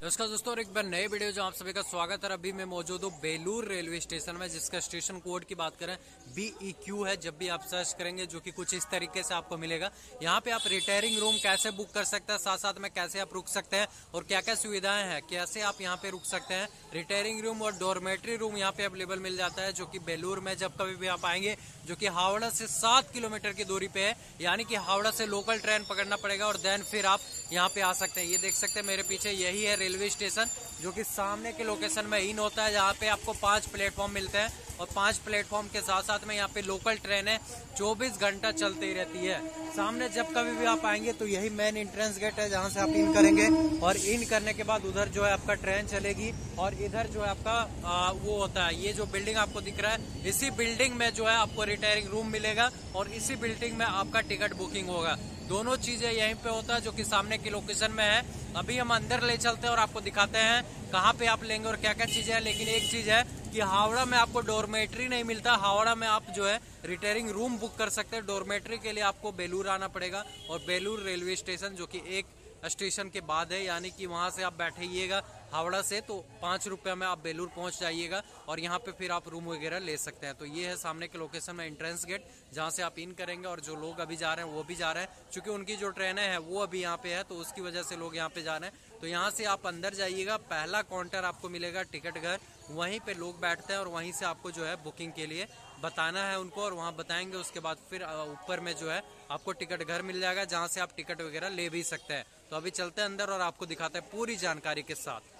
नमस्कार दोस्तों, और एक बार नए वीडियो जो आप सभी का स्वागत है। अभी मैं मौजूद हूँ बेलूर रेलवे स्टेशन में, जिसका स्टेशन कोड की बात करें BEQ है। जब भी आप सर्च करेंगे जो कि कुछ इस तरीके से आपको मिलेगा। यहाँ पे आप रिटायरिंग रूम कैसे बुक कर सकते हैं, साथ साथ में कैसे आप रुक सकते हैं और क्या क्या सुविधाएं हैं, कैसे आप यहाँ पे रुक सकते हैं। रिटायरिंग रूम और डॉर्मेट्री रूम यहाँ पे अवेलेबल मिल जाता है, जो कि बेलूर में जब कभी भी आप आएंगे, जो कि हावड़ा से 7 किलोमीटर की दूरी पे है। यानी कि हावड़ा से लोकल ट्रेन पकड़ना पड़ेगा और देन फिर आप यहाँ पे आ सकते हैं। ये देख सकते हैं मेरे पीछे, यही है रेलवे स्टेशन, जो कि सामने के लोकेशन में इन होता है, जहाँ पे आपको 5 प्लेटफॉर्म मिलते हैं और 5 प्लेटफॉर्म के साथ साथ में यहाँ पे लोकल ट्रेनें 24 घंटा चलती ही रहती है। सामने जब कभी भी आप आएंगे तो यही मेन एंट्रेंस गेट है, जहाँ से आप इन करेंगे और इन करने के बाद उधर जो है आपका ट्रेन चलेगी और इधर जो है आपका वो होता है, ये जो बिल्डिंग आपको दिख रहा है, इसी बिल्डिंग में जो है आपको रिटायरिंग रूम मिलेगा और इसी बिल्डिंग में आपका टिकट बुकिंग होगा। दोनों चीजें यहीं पे होता है, जो कि सामने की लोकेशन में है। अभी हम अंदर ले चलते हैं और आपको दिखाते हैं कहाँ पे आप लेंगे और क्या क्या चीजें हैं। लेकिन एक चीज है कि हावड़ा में आपको डॉर्मेट्री नहीं मिलता। हावड़ा में आप जो है रिटायरिंग रूम बुक कर सकते हैं। डॉर्मेट्री के लिए आपको बेलूर आना पड़ेगा और बेलूर रेलवे स्टेशन, जो कि एक स्टेशन के बाद है, यानी कि वहां से आप बैठिएगा हावड़ा से तो 5 रुपये में आप बेलूर पहुंच जाइएगा और यहाँ पे फिर आप रूम वगैरह ले सकते हैं। तो ये है सामने के लोकेशन में एंट्रेंस गेट, जहाँ से आप इन करेंगे और जो लोग अभी जा रहे हैं वो भी जा रहे हैं, क्योंकि उनकी जो ट्रेनें हैं वो अभी यहाँ पे है, तो उसकी वजह से लोग यहाँ पे जा रहे हैं। तो यहाँ से आप अंदर जाइएगा, पहला काउंटर आपको मिलेगा टिकट घर, वहीं पे लोग बैठते हैं और वहीं से आपको जो है बुकिंग के लिए बताना है उनको और वहाँ बताएंगे। उसके बाद फिर ऊपर में जो है आपको टिकट घर मिल जाएगा, जहाँ से आप टिकट वगैरह ले भी सकते हैं। तो अभी चलते हैं अंदर और आपको दिखाते हैं पूरी जानकारी के साथ।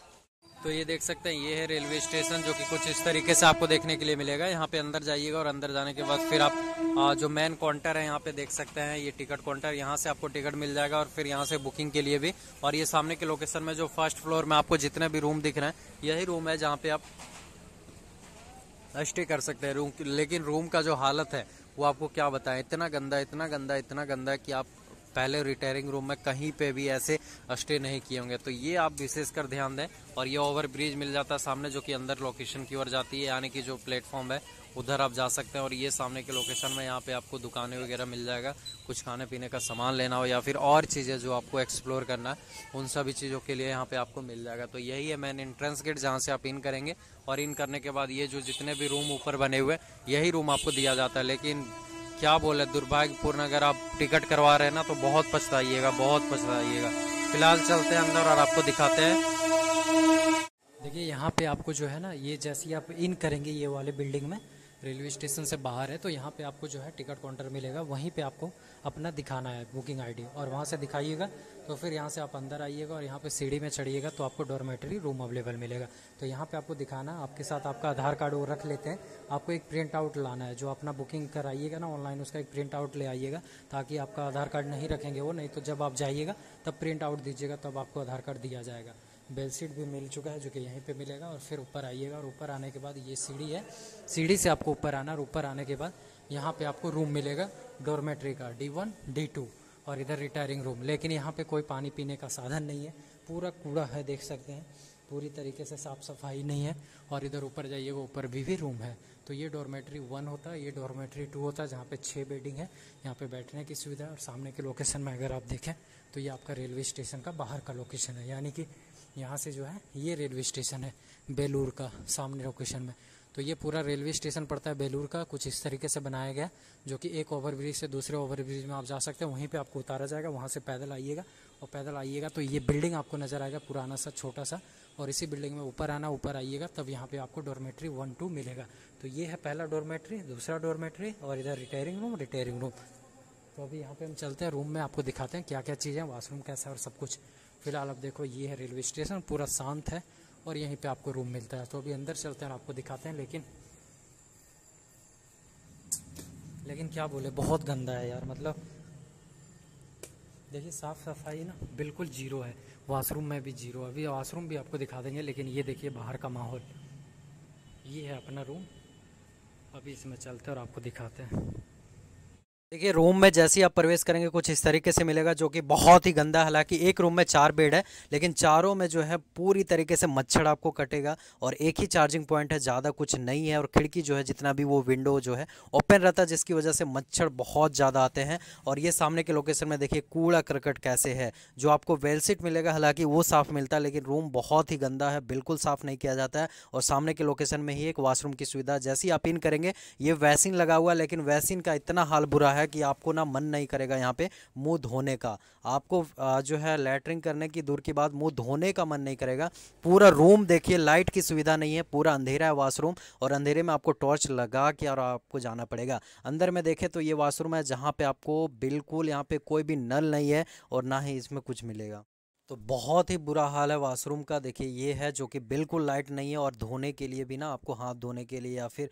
तो ये देख सकते हैं, ये है रेलवे स्टेशन, जो कि कुछ इस तरीके से आपको देखने के लिए मिलेगा। यहाँ पे अंदर जाइएगा और अंदर जाने के बाद फिर आप जो मेन काउंटर है यहाँ पे देख सकते हैं, ये टिकट काउंटर, यहाँ से आपको टिकट मिल जाएगा और फिर यहाँ से बुकिंग के लिए भी। और ये सामने के लोकेशन में जो फर्स्ट फ्लोर में आपको जितने भी रूम दिख रहे हैं, यही रूम है जहाँ पे आप स्टे कर सकते हैं। लेकिन रूम का जो हालत है वो आपको क्या बताएं, इतना गंदा, इतना गंदा, इतना गंदा कि आप पहले रिटायरिंग रूम में कहीं पे भी ऐसे स्टे नहीं किए होंगे। तो ये आप विशेषकर ध्यान दें। और ये ओवर ब्रिज मिल जाता है सामने, जो कि अंदर लोकेशन की ओर जाती है, यानी कि जो प्लेटफॉर्म है उधर आप जा सकते हैं। और ये सामने के लोकेशन में यहाँ पे आपको दुकानें वगैरह मिल जाएगा, कुछ खाने पीने का सामान लेना हो या फिर और चीज़ें जो आपको एक्सप्लोर करना है, उन सभी चीज़ों के लिए यहाँ पे आपको मिल जाएगा। तो यही है मेन एंट्रेंस गेट, जहाँ से आप इन करेंगे और इन करने के बाद ये जो जितने भी रूम ऊपर बने हुए यही रूम आपको दिया जाता है। लेकिन क्या बोले, दुर्भाग्यपूर्ण, अगर आप टिकट करवा रहे हैं ना तो बहुत पछताइएगा, बहुत पछताइएगा। फिलहाल चलते हैं अंदर और आपको दिखाते हैं। देखिए यहाँ पे आपको जो है ना, ये जैसे ही आप इन करेंगे ये वाले बिल्डिंग में, रेलवे स्टेशन से बाहर है, तो यहाँ पे आपको जो है टिकट काउंटर मिलेगा। वहीं पे आपको अपना दिखाना है बुकिंग आईडी और वहाँ से दिखाइएगा। तो फिर यहाँ से आप अंदर आइएगा और यहाँ पे सीढ़ी में चढ़िएगा तो आपको डॉर्मेटरी रूम अवेलेबल मिलेगा। तो यहाँ पे आपको दिखाना, आपके साथ आपका आधार कार्ड वो रख लेते हैं। आपको एक प्रिंट आउट लाना है, जो अपना बुकिंग कराइएगा ना ऑनलाइन, उसका एक प्रिंट आउट ले आइएगा, ताकि आपका आधार कार्ड नहीं रखेंगे वो, नहीं तो जब आप जाइएगा तब प्रिंट आउट दीजिएगा, तब आपको आधार कार्ड दिया जाएगा। बेडशीट भी मिल चुका है, जो कि यहीं पे मिलेगा। और फिर ऊपर आइएगा और ऊपर आने के बाद ये सीढ़ी है, सीढ़ी से आपको ऊपर आना और ऊपर आने के बाद यहाँ पे आपको रूम मिलेगा डॉर्मेट्री का D1 D2 और इधर रिटायरिंग रूम। लेकिन यहाँ पे कोई पानी पीने का साधन नहीं है, पूरा कूड़ा है, देख सकते हैं, पूरी तरीके से साफ़ सफाई नहीं है। और इधर ऊपर जाइएगा, ऊपर भी रूम है। तो ये डॉर्मेट्री 1 होता है, ये डॉर्मेट्री 2 होता है, जहाँ पे 6 बेडिंग है। यहाँ पे बैठने की सुविधा है। और सामने के लोकेशन में अगर आप देखें तो ये आपका रेलवे स्टेशन का बाहर का लोकेशन है, यानी कि यहाँ से जो है ये रेलवे स्टेशन है बेलूर का, सामने लोकेशन में। तो ये पूरा रेलवे स्टेशन पड़ता है बेलूर का, कुछ इस तरीके से बनाया गया, जो कि एक ओवरब्रिज से दूसरे ओवरब्रिज में आप जा सकते हैं। वहीं पे आपको उतारा जाएगा, वहाँ से पैदल आइएगा और पैदल आइएगा तो ये बिल्डिंग आपको नज़र आएगा, पुराना सा छोटा सा। और इसी बिल्डिंग में ऊपर आना, ऊपर आइएगा तब यहाँ पे आपको डॉर्मेट्री 1 2 मिलेगा। तो ये है पहला डॉर्मेट्री, दूसरा डॉर्मेट्री और इधर रिटायरिंग रूम, रिटायरिंग रूम। तो अभी यहाँ पे हम चलते हैं रूम में, आपको दिखाते हैं क्या क्या चीज़ें, वॉशरूम कैसा है और सब कुछ। फिलहाल अब देखो, ये है रेलवे स्टेशन, पूरा शांत है और यहीं पे आपको रूम मिलता है। तो अभी अंदर चलते हैं और आपको दिखाते हैं। लेकिन क्या बोले, बहुत गंदा है यार। मतलब देखिए, साफ़ सफाई ना बिल्कुल जीरो है, वॉशरूम में भी जीरो। अभी वॉशरूम भी आपको दिखा देंगे। लेकिन ये देखिए बाहर का माहौल, ये है अपना रूम। अभी इसमें चलते हैं और आपको दिखाते हैं। देखिए रूम में जैसे ही आप प्रवेश करेंगे कुछ इस तरीके से मिलेगा, जो कि बहुत ही गंदा है। हालांकि एक रूम में 4 बेड है, लेकिन चारों में जो है पूरी तरीके से मच्छर आपको कटेगा। और एक ही चार्जिंग पॉइंट है, ज़्यादा कुछ नहीं है। और खिड़की जो है जितना भी वो विंडो जो है ओपन रहता है, जिसकी वजह से मच्छर बहुत ज़्यादा आते हैं। और ये सामने के लोकेशन में देखिए कूड़ा करकट कैसे है। जो आपको वेलसीट मिलेगा हालांकि वो साफ़ मिलता है, लेकिन रूम बहुत ही गंदा है, बिल्कुल साफ़ नहीं किया जाता है। और सामने के लोकेशन में ही एक वॉशरूम की सुविधा, जैसे ही आप इन करेंगे ये वैसिन लगा हुआ है, लेकिन वैसिन का इतना हाल बुरा है कि आपको ना मन नहीं करेगा यहाँ पे मुंह धोने का। आपको जो है लैटरिंग करने की दूर की बात, मुंह धोने का मन नहीं करेगा। पूरा रूम देखिए, लाइट की सुविधा नहीं है, पूरा अंधेरा है वॉशरूम। और अंधेरे में आपको टॉर्च लगा के और आपको जाना पड़ेगा। अंदर में देखें तो ये वॉशरूम है जहाँ पे आपको बिल्कुल यहाँ पे कोई भी नल नहीं है और ना ही इसमें कुछ मिलेगा। तो बहुत ही बुरा हाल है वॉशरूम का। देखिए ये है जो कि बिल्कुल लाइट नहीं है। और धोने के लिए भी ना आपको हाथ धोने के लिए या फिर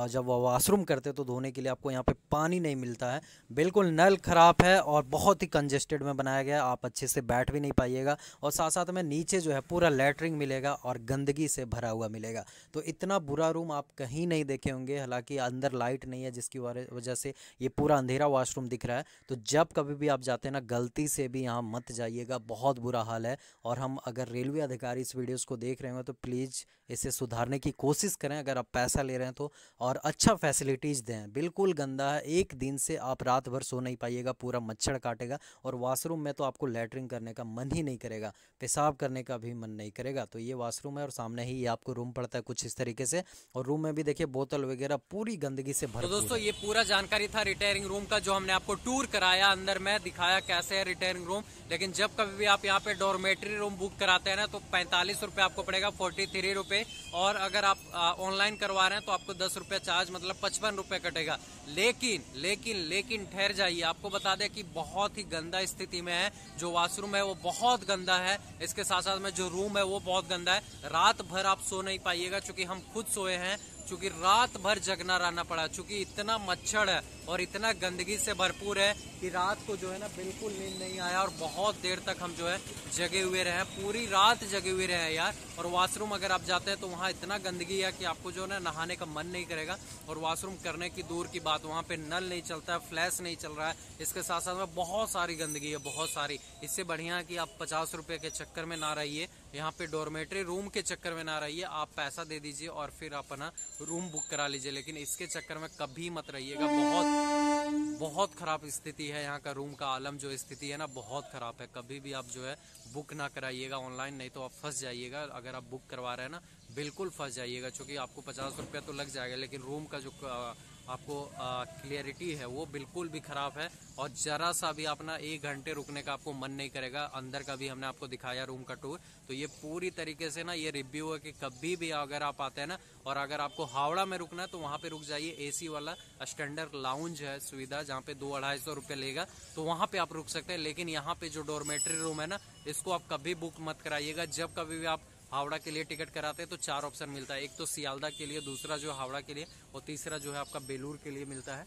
जब वॉशरूम करते तो धोने के लिए आपको यहाँ पे पानी नहीं मिलता है। बिल्कुल नल खराब है और बहुत ही कंजेस्टेड में बनाया गया है, आप अच्छे से बैठ भी नहीं पाइएगा। और साथ साथ में नीचे जो है पूरा लैटरिन मिलेगा और गंदगी से भरा हुआ मिलेगा। तो इतना बुरा रूम आप कहीं नहीं देखे होंगे। हालांकि अंदर लाइट नहीं है, जिसकी वजह से ये पूरा अंधेरा वॉशरूम दिख रहा है। तो जब कभी भी आप जाते हैं ना, गलती से भी यहाँ मत जाइएगा, बहुत बुरा हाल है। और हम अगर रेलवे अधिकारी इस वीडियोस को देख रहे हो तो प्लीज़ इसे सुधारने की कोशिश करें, अगर आप पैसा ले रहे हैं तो। और अच्छा फैसिलिटीज़ दें। बिल्कुल गंदा है, एक दिन से आप रात भर सो नहीं पाइएगा, पूरा मच्छर काटेगा। और वॉशरूम में तो आपको लैटरिन करने का मन ही नहीं करेगा, पेशाब करने का भी मन नहीं करेगा। तो ये वॉशरूम है और सामने ही ये आपको रूम पड़ता है कुछ इस तरीके से। और रूम में भी देखिए बोतल वगैरह पूरी गंदगी से भर। तो दोस्तों ये पूरा जानकारी था रिटायरिंग रूम का, जो हमने आपको टूर कराया, अंदर में दिखाया कैसे है रिटायरिंग रूम। लेकिन जब कभी भी आप यहाँ पे डॉर्मेट्री रूम बुक कराते हैं ना, तो 45 रुपये आपको पड़ेगा, 43 रुपये। और अगर आप ऑनलाइन करवा रहे हैं तो आपको 10 रुपये चार्ज, मतलब 55 रुपये कटेगा। लेकिन लेकिन लेकिन ठहर जाइए, आपको बता दें कि बहुत ही गंदा स्थिति में है। जो वॉशरूम है वो बहुत गंदा है, इसके साथ साथ में जो रूम है वो बहुत गंदा है। रात भर आप सो नहीं पाइएगा, चूंकि हम खुद सोए हैं, चूंकि रात भर जगना रहना पड़ा, चूंकि इतना मच्छर है और इतना गंदगी से भरपूर है कि रात को जो है ना बिल्कुल नींद नहीं आया। और बहुत देर तक हम जो है जगे हुए रहे, पूरी रात जगे हुए रहे यार। और वॉशरूम अगर आप जाते हैं तो वहाँ इतना गंदगी है कि आपको जो है ना नहाने का मन नहीं करेगा। और वॉशरूम करने की दूर की बात, वहाँ पे नल नहीं चलता है, फ्लैश नहीं चल रहा है। इसके साथ साथ में बहुत सारी गंदगी है, बहुत सारी। इससे बढ़िया है कि आप 50 रुपये के चक्कर में ना रहिए, यहाँ पे डॉर्मेट्री रूम के चक्कर में ना रहिए। आप पैसा दे दीजिए और फिर अपना रूम बुक करा लीजिए, लेकिन इसके चक्कर में कभी मत रहिएगा। बहुत खराब स्थिति है यहाँ का, रूम का आलम जो स्थिति है ना बहुत खराब है। कभी भी आप जो है बुक ना कराइएगा ऑनलाइन, नहीं तो आप फंस जाइएगा। अगर आप बुक करवा रहे हैं ना, बिल्कुल फंस जाइएगा, क्योंकि आपको 50 रुपया तो लग जाएगा, लेकिन रूम का जो आपको क्लियरिटी है वो बिल्कुल भी खराब है। और जरा सा भी अपना 1 घंटे रुकने का आपको मन नहीं करेगा। अंदर का भी हमने आपको दिखाया रूम का टूर, तो ये पूरी तरीके से ना ये रिव्यू है कि कभी भी अगर आप आते हैं ना, और अगर आपको हावड़ा में रुकना है तो वहाँ पे रुक जाइए। एसी वाला स्टैंडर्ड लाउंज है सुविधा, जहाँ पे 200-250 रुपये लेगा, तो वहाँ पे आप रुक सकते हैं। लेकिन यहाँ पे जो डॉर्मेट्री रूम है ना, इसको आप कभी बुक मत कराइएगा। जब कभी भी आप हावड़ा के लिए टिकट कराते हैं तो 4 ऑप्शन मिलता है, एक तो सियालदा के लिए, दूसरा जो हावड़ा के लिए, और तीसरा जो है आपका बेलूर के लिए मिलता है,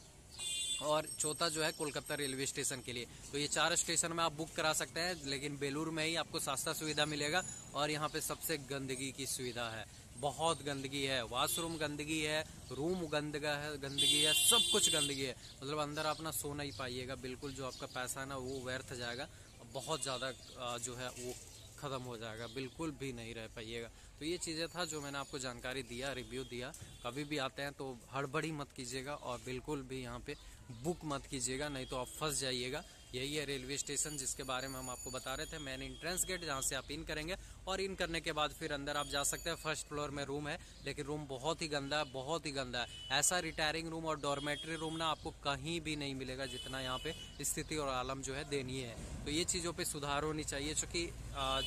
और चौथा जो है कोलकाता रेलवे स्टेशन के लिए। तो ये 4 स्टेशन में आप बुक करा सकते हैं, लेकिन बेलूर में ही आपको सस्ता सुविधा मिलेगा। और यहाँ पे सबसे गंदगी की सुविधा है, बहुत गंदगी है, वॉशरूम गंदगी है, रूम गंदगी है, सब कुछ गंदगी है। मतलब अंदर आप ना सो नहीं पाइएगा, बिल्कुल जो आपका पैसा है ना वो व्यर्थ जाएगा, बहुत ज़्यादा जो है वो ख़त्म हो जाएगा, बिल्कुल भी नहीं रह पाइएगा। तो ये चीज़ें था जो मैंने आपको जानकारी दिया, रिव्यू दिया। कभी भी आते हैं तो हड़बड़ी मत कीजिएगा और बिल्कुल भी यहाँ पे बुक मत कीजिएगा, नहीं तो आप फंस जाइएगा। यही है रेलवे स्टेशन जिसके बारे में हम आपको बता रहे थे, मेन एंट्रेंस गेट, जहाँ से आप इन करेंगे और इन करने के बाद फिर अंदर आप जा सकते हैं। फर्स्ट फ्लोर में रूम है, लेकिन रूम बहुत ही गंदा है, बहुत ही गंदा है। ऐसा रिटायरिंग रूम और डॉर्मेट्री रूम ना आपको कहीं भी नहीं मिलेगा जितना यहाँ पे स्थिति और आलम जो है दयनीय है। तो ये चीज़ों पे सुधार होनी चाहिए, क्योंकि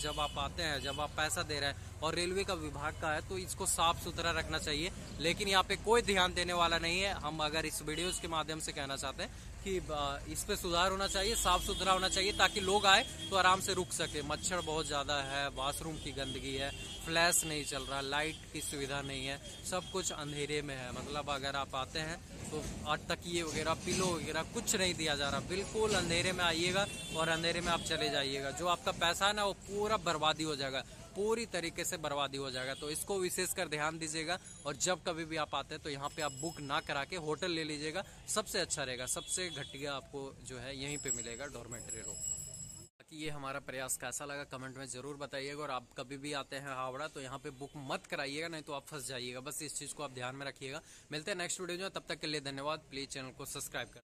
जब आप आते हैं, जब आप पैसा दे रहे हैं और रेलवे का विभाग का है, तो इसको साफ सुथरा रखना चाहिए। लेकिन यहाँ पे कोई ध्यान देने वाला नहीं है। हम अगर इस वीडियोस के माध्यम से कहना चाहते हैं कि इस पे सुधार होना चाहिए, साफ सुथरा होना चाहिए, ताकि लोग आए तो आराम से रुक सके। मच्छर बहुत ज़्यादा है, वॉशरूम की गंदगी है, फ्लैश नहीं चल रहा, लाइट की सुविधा नहीं है, सब कुछ अंधेरे में है। मतलब अगर आप आते हैं तो तकिए वगैरह, पिलो वगैरह कुछ नहीं दिया जा रहा, बिल्कुल अंधेरे में आइएगा और अंधेरे में आप चले जाइएगा। जो आपका पैसा है ना वो पूरा बर्बादी हो जाएगा। पूरी तरीके से बर्बादी हो जाएगा। तो इसको विशेषकर ध्यान दीजिएगा, और जब कभी भी आप आते हैं तो यहाँ पे आप बुक ना करा के होटल ले लीजिएगा, सबसे अच्छा रहेगा। सबसे घटिया आपको जो है यहीं पे मिलेगा डॉर्मेट्री रूम। बाकी ये हमारा प्रयास कैसा लगा कमेंट में जरूर बताइएगा, और आप कभी भी आते हैं हावड़ा तो यहाँ पे बुक मत कराइएगा, नहीं तो आप फंस जाइएगा। बस इस चीज को आप ध्यान में रखिएगा। मिलते हैं नेक्स्ट वीडियो में, तब तक के लिए धन्यवाद। प्लीज चैनल को सब्सक्राइब करें।